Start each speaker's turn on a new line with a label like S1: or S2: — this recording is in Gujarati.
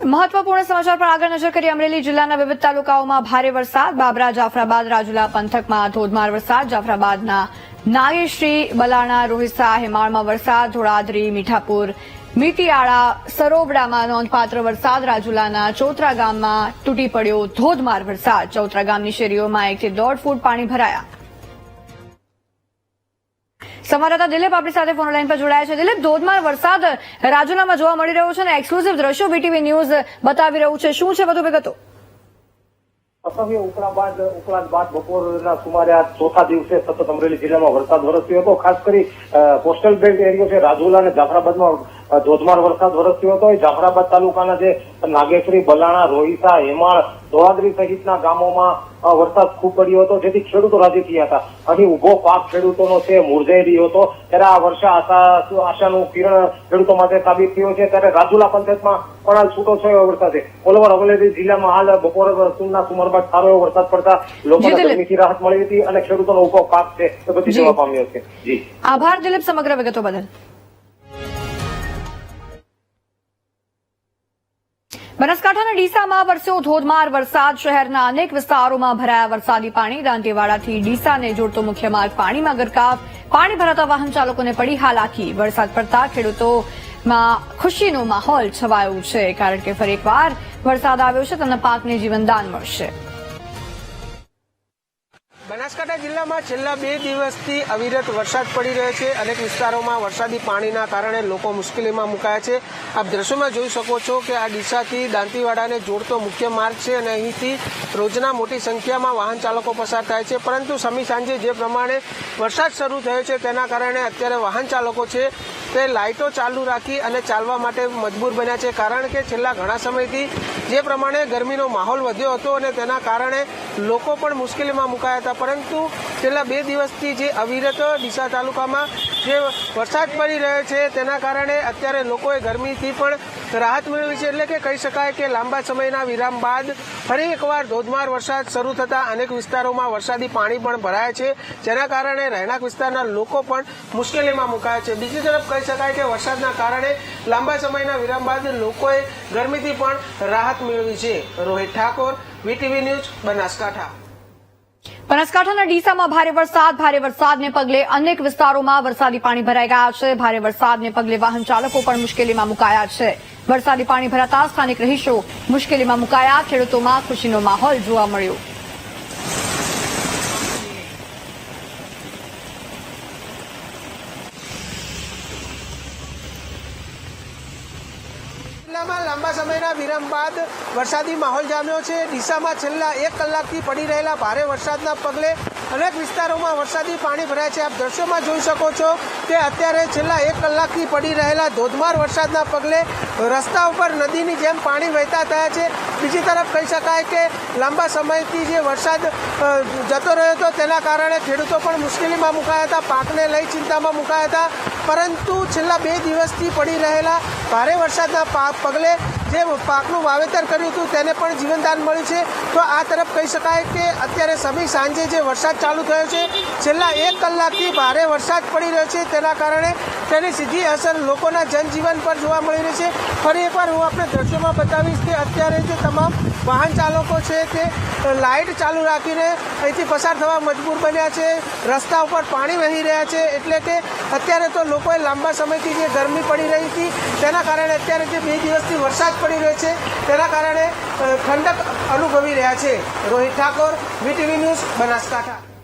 S1: મહત્વપૂર્ણ સમાચાર પર આગળ નજર કરી અમરેલી જિલ્લાના વિવિધ તાલુકાઓમાં ભારે વરસાદ બાબરા જાફરાબાદ રાજુલા પંથકમાં ધોધમાર વરસાદ જાફરાબાદના નાગેશ્રી બલાણા રોહિસા હેમાળમાં વરસાદ ધોળાદરી મીઠાપુર મીટિયાળા સરોબડામાં નોંધપાત્ર વરસાદ રાજુલાના ચોતરા ગામમાં તૂટી પડ્યો ધોધમાર વરસાદ ચોતરા ગામની શેરીઓમાં 1 થી 1.5 ફૂટ પાણી ભરાયા સંવાદદાતા દિલીપ આપણી સાથે ફોન લાઈન પર જોડાયા છે દિલીપ ધોધમાર વરસાદ રાજુલામાં જોવા મળી રહ્યો છે અને એક્સક્લુઝિવ દ્રશ્યો બીટીવી ન્યૂઝ બતાવી રહ્યું છે શું છે વધુ વિગતો
S2: અસહ્ય ઉકળાટ બાદ બપોરના સુમારે આ ચોથા દિવસે સતત અમરેલી જિલ્લામાં વરસાદ વરસ્યો હતો ખાસ કરી કોસ્ટલ બેલ્ટ એરિયો છે રાજુલા અને જાફરાબાદમાં ધોધમાર વરસાદ વરસ્યો હતો જાફરાબાદ તાલુકાના જે નાગેશ્રી બલાણા રોહિસા હેમાળ ધોળાદરી સહિતના ગામોમાં વરસાદ ખૂબ પડ્યો હતો જેથી ખેડૂતો રાજી થયા હતા અહીં ઉભો પાક ખેડૂતોનો છે મુરઝાઈ રહ્યો હતો ત્યારે આ વર્ષે આશાનું કિરણ ખેડૂતો માટે સાબિત થયો છે ત્યારે રાજુલા પંચાયતમાં પણ હાલ છૂટો છવાયો વરસાદ છે ઓલઓવર અમરેલી જિલ્લામાં હાલ બપોર સુમર બાદ સારો એવો વરસાદ પડતા લોકોને ગરમીથી રાહત મળી હતી અને ખેડૂતોનો ઉભો પાક છે તે બચી જવા પામ્યો છે જી
S1: આભાર દિલીપ સમગ્ર વિગતો બદલ બનાસકાંઠાના ડીસામાં વરસ્યો ધોધમાર વરસાદ શહેરના અનેક વિસ્તારોમાં ભરાયા વરસાદી પાણી દાંતીવાડાથી ડીસાને જોડતો મુખ્ય માર્ગ પાણીમાં ગરકાવ પાણી ભરાતા વાહન ચાલકોને પડી હાલાકી વરસાદ પડતા ખેડૂતોમાં ખુશીનો માહોલ છવાયો છે કારણ કે ફરી એકવાર વરસાદ આવ્યો છે તેના પાકને જીવનદાન મળશે
S3: બનાસકાંઠા જિલ્લામાં છેલ્લા 2 દિવસથી અવિરત વરસાદ પડી રહ્યો છે અનેક વિસ્તારોમાં વરસાદી પાણીના કારણે લોકો મુશ્કેલીમાં મુકાયા છે આપ દ્રશ્યોમાં જોઈ શકો છો કે આ ડીસાથી દાંતીવાડાને જોડતો મુખ્ય માર્ગ છે અને અહીંથી રોજના મોટી સંખ્યામાં વાહન ચાલકો પસાર થાય છે પરંતુ સમી સાંજે જે પ્રમાણે વરસાદ શરૂ થયો છે તેના કારણે અત્યારે વાહન ચાલકો છે તે લાઇટો ચાલુ રાખી અને ચાલવા માટે મજબૂર બન્યા છે કારણ કે છેલ્લા ઘણા સમયથી જે પ્રમાણે ગરમીનો માહોલ વધ્યો હતો અને તેના કારણે લોકો પણ મુશ્કેલીમાં મુકાયા હતા પરંતુ છેલ્લા 2 દિવસથી જે અવિરત ડીસા તાલુકામાં જે વરસાદ પડી રહ્યો છે તેના કારણે અત્યારે લોકોએ ગરમીથી પણ રાહત મેળવી છે એટલે કે કહી શકાય કે લાંબા સમયના વિરામ બાદ ફરી એકવાર ધોધમાર વરસાદ શરૂ થતાં અનેક વિસ્તારોમાં વરસાદી પાણી પણ ભરાયા છે જેના કારણે રહેણાંક વિસ્તારના લોકો પણ મુશ્કેલીમાં મુકાયા છે બીજી તરફ કહી શકાય કે વરસાદના કારણે લાંબા સમયના વિરામ બાદ લોકોએ ગરમીથી પણ રાહત મેળવી છે રોહિત ઠાકોર વીટીવી ન્યૂઝ બનાસકાંઠા
S1: બનાસકાંઠાના ડીસામાં ભારે વરસાદને પગલે અનેક વિસ્તારોમાં વરસાદી પાણી ભરાઈ ગયા છે ભારે વરસાદને પગલે વાહન ચાલકો પણ મુશ્કેલીમાં મુકાયા છે વરસાદી પાણી ભરાતા સ્થાનિક રહીશો મુશ્કેલીમાં મુકાયા ખેડૂતોમાં ખુશીનો માહોલ જોવા મળ્યો
S3: લાંબા સમયના વિરામ બાદ વરસાદી માહોલ જામ્યો છે ડીસામાં છેલ્લા 1 કલાકથી પડી રહેલા ભારે વરસાદના પગલે અનેક વિસ્તારોમાં વરસાદી પાણી ભરાય છે આપ દ્રશ્યોમાં જોઈ શકો છો કે અત્યારે છેલ્લા 1 કલાકથી પડી રહેલા ધોધમાર વરસાદના પગલે રસ્તા ઉપર નદીની જેમ પાણી વહેતા થયા છે બીજી તરફ કહી શકાય કે લાંબા સમયથી જે વરસાદ જતો રહ્યો હતો તેના કારણે ખેડૂતો પણ મુશ્કેલીમાં મુકાયા હતા પાકને લઈ ચિંતામાં મુકાયા હતા પરંતુ છેલ્લા 2 દિવસથી પડી રહેલા ભારે વરસાદના પગલે જે પાકનું વાવેતર કર્યું હતું તેને પણ જીવનદાન મળ્યું છે તો આ તરફ કહી શકાય કે અત્યારે સમી સાંજે જે વરસાદ ચાલુ થયો છે છેલ્લા 1 કલાકથી ભારે વરસાદ પડી રહ્યો છે તેના કારણે તેની સીધી અસર લોકોના જનજીવન પર જોવા મળી રહી છે ફરી એકવાર હું આપણે દ્રશ્યોમાં બતાવીશ કે અત્યારે જે તમામ વાહન ચાલકો છે તે લાઇટ ચાલુ રાખીને અહીંથી પસાર થવા મજબૂર બન્યા છે રસ્તા ઉપર પાણી વહી રહ્યા છે એટલે કે અત્યારે તો લોકોએ લાંબા સમયથી જે ગરમી પડી રહી હતી તેના કારણે અત્યારે જે 2 દિવસથી વરસાદ પડી રહ્યો છે તેના કારણે ઠંડક અનુભવી રહ્યા છે રોહિત ઠાકોર વીટીવી ન્યૂઝ બનાસકાંઠા